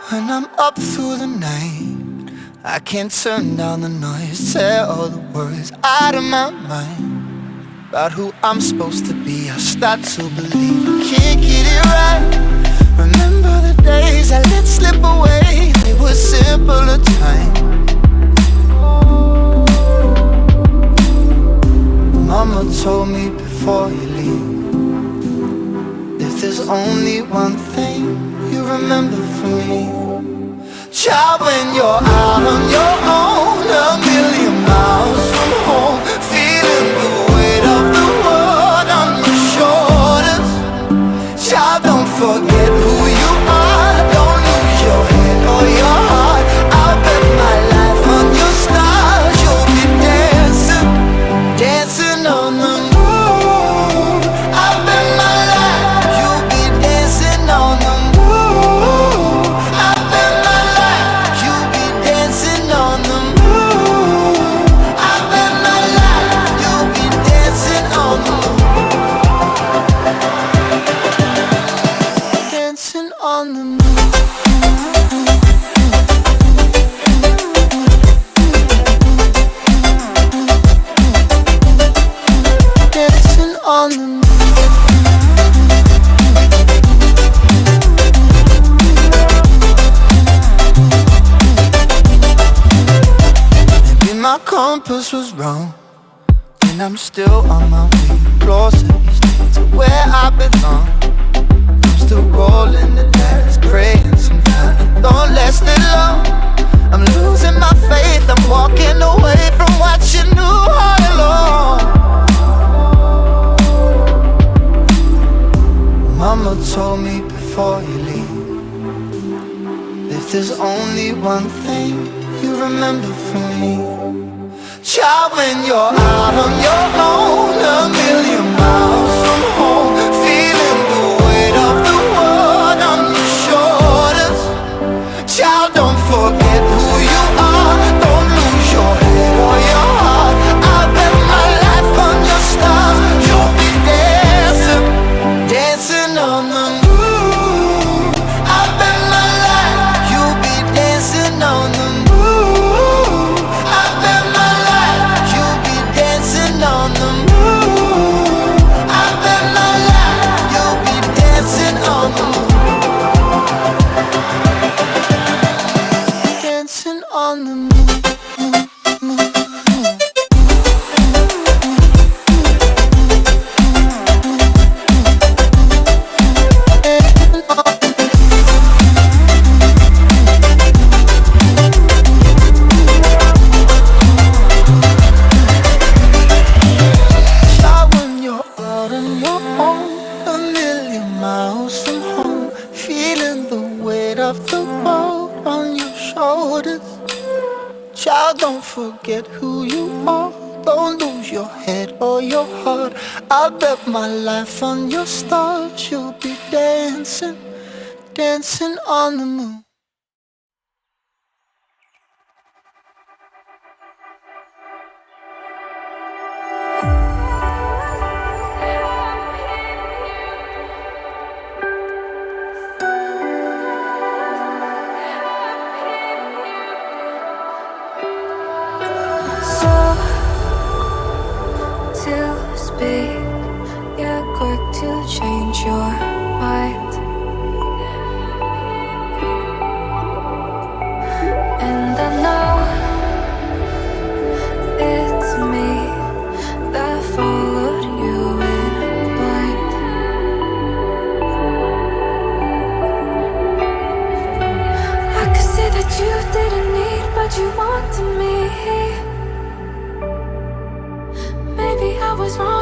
When I'm up through the night, I can't turn down the noise, tear all the worries out of my mind about who I'm supposed to be. I start to believe I can't get it right. Remember the days I let slip away, they were simpler times. Mama told me before you leave, if there's only one thing you remember from me, child, when you're out on your own, a million miles from home, feeling the weight of the world on your shoulders, child, don't forget who you are, don't lose your head or your heart. I'll bet my life on your stars, you'll be dancing, dancing on the moon. I'll bet my life you'll be dancing on the moon. I'll bet my life you'll be dancing on the moon. I'll bet my life you'll be dancing on the moon. Dancing on the moon. Dancing on the moon. Maybe my compass was wrong, and I'm still on my way closer each day to where I belong. I'm still rolling the dice, praying sometimes it don't last that long. I'm losing my faith, I'm walking away from what you knew all along. Mama told me before you leave, if there's only one thing you remember from me, child, when you're out on your own, a million miles from home, feeling the weight of the world on your shoulders, child, don't forget who you are, don't lose your head or your heart. I'll bet my life on your stars, you'll be dancing, dancing on the moon. I'll bet my life you'll be dancing on the moon. I'll bet my life you'll be dancing on the moon. I'll bet my life you'll be dancing on the moon. Dancing on the moon. Child, when you're out on your own, a million miles from home, feeling the weight of the world on your shoulders, child, don't forget who you are, don't lose your head or your heart. I'll bet my life on your stars, you'll be dancing, dancing on the moon. So, to speak, you're quick to change your mind. And I know it's me that followed you in blind. I could say that you didn't need, but you wanted me. Maybe I was wrong.